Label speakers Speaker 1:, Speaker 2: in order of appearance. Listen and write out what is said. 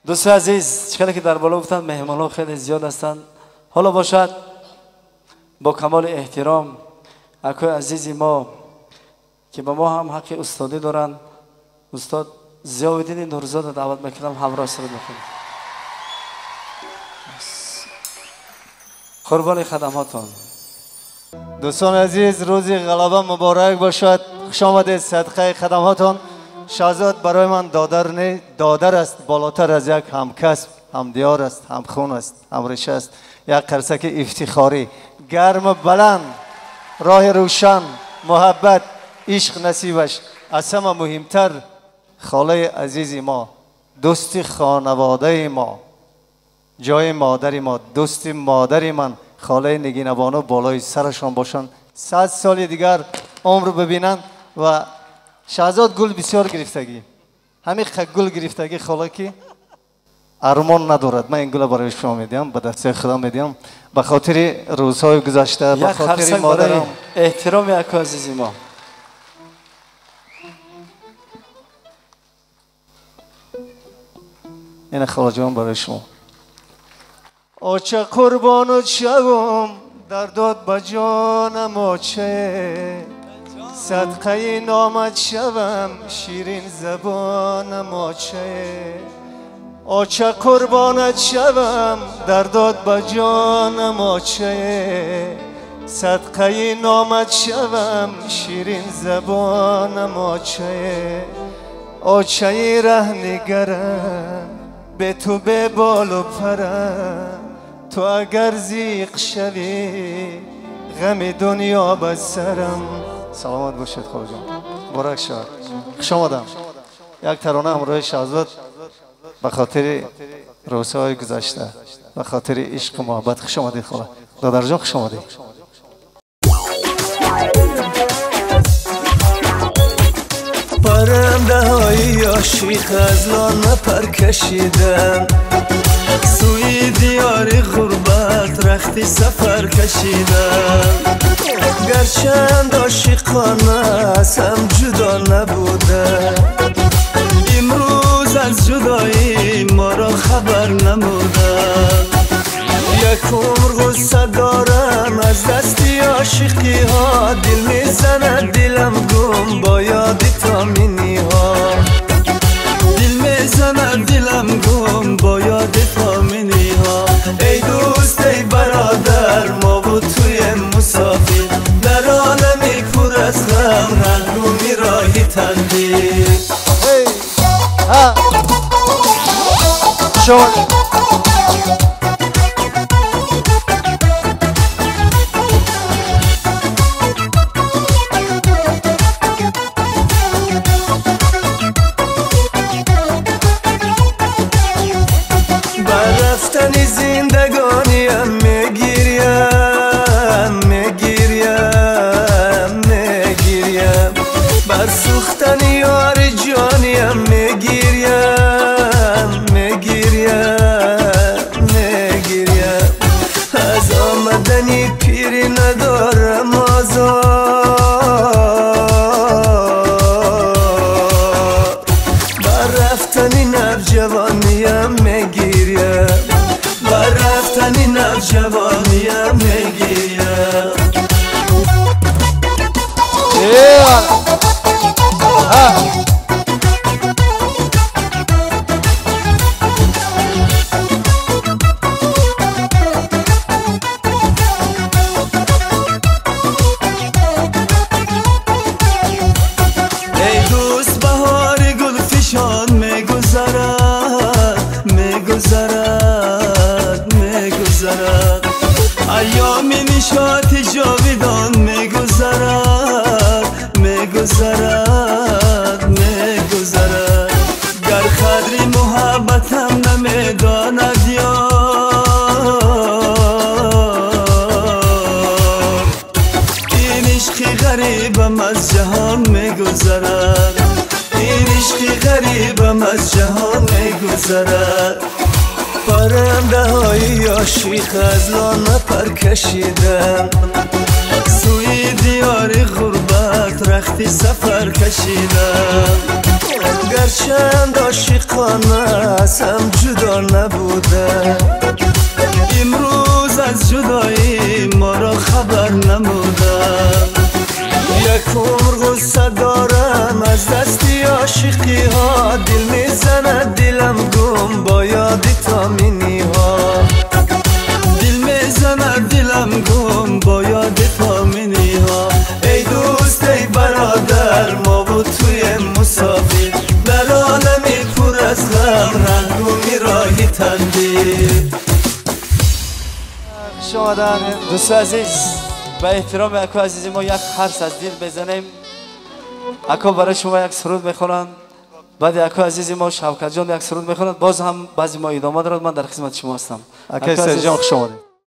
Speaker 1: دوست عزیز، چقدر که در بالا گفتن مهمان‌ها خیلی زیاد هستند. حالا باشد با کمال احترام اکوی عزیزی ما که با ما هم حق استادی دارن، استاد ضیاءالدین نورزاد دعوت میکنم همراه سر بخونید. قربان خدماتون.
Speaker 2: دوستان عزیز، روزی غلبه مبارک باشد. خوش آمدید. صدقه خدماتون. شهزاد برای من دادر است، بالاتر از یک همکسب، همدیار است، همخون است، همریشه است. یک قرصک افتخاری، گرم بلند، راه روشن، محبت، عشق نصیبش. از همه مهمتر خاله عزیز ما، دوست خانواده ما، جای مادر ما، دوست مادر من، خاله نگین بانو بالای سرشان باشن، 100 سال دیگر عمر ببینن. و شهزاد گل بسیار گرفتگی، همین گل گرفتگی خاله که ارمان ندارد. من این گل برای شما میدیم، به دست خدا میدیم، به خاطر روزهای گذشته، به خاطر مادرم.
Speaker 1: احترام یک عزیزی ما.
Speaker 2: این خاله جان برای شما. آچه قربانت شوم در داد با جانم، آچه صدقه نامت شوم شیرین زبانم، آچه قربانت شوم در داد با جانم، آچه صدقه نامت شوم شیرین زبانم، آچه رهنگرم به تو به بال و پرم، تو اگر زیق شوی غم دنیا به سرم. سلامت باشید خاله جان، مبارک شد. خوش آمدم. یک ترانه همراه شهزاد به خاطر روزهای گذشته، به خاطر عشق و محبت. خوش آمدید خاله. دادر جان خوش آمدید.
Speaker 3: پرنده های عاشق از لانه پر کشیدن، سوی دیار غربت رخت سفر کشیدن. گرچند عاشقانه هم جدا نبوده، امروز از جدایی ما را خبر نموده. یک عمر غصه دارم از دستی عاشقی ها، دل میزند دلم گم با یاد تامینی ها، دل میزند دلم گم با یاد تامینی ها. ای دوست ای برادر، ما بود توی مسافر، در عالمی پر از غم رنگومی راهی تندید. برفتنی زندگانیم میگیریم، بر سوختنی یار جانیم میگیریم. از آمدنی پیری ندارم آزار، بر رفتنی نوجوانیم میگیریم، بر رفتنی نوجوانیم میگیریم. ای دوست بهار گل فشان میگذرد، ایام نشاط جاویدان میگذرد. گر قدری محبتم نمیداند یار، این عشق غریبم از جهان میگذرد، این عشق غریبم از جهان میگذرد. پرنده های عاشق از لانه پر کشیدن، سوی دیار غربت رخت سفر کشیدن. گرچند عاشقانه هم جدا عاشقی ها دل میزند دلم گم با یاد تامینی ها دل میزند دلم گم با یاد تامینی ها ای دوست ای برادر ما بود توی مسافر در عالمی پر از غم رنگ و میرای تندی
Speaker 1: شما دوست عزیز به احترام اکو عزیزی ما یک حرف از دل بزنیم. اکو برای شما یک سرود میخونند، بعد اکو عزیزی ما شوکت جان یک سرود میخونند، باز هم بعضی ما ادامه دارد. من در خدمت شما هستم.
Speaker 2: اکو عزیز جان خوش آمدید.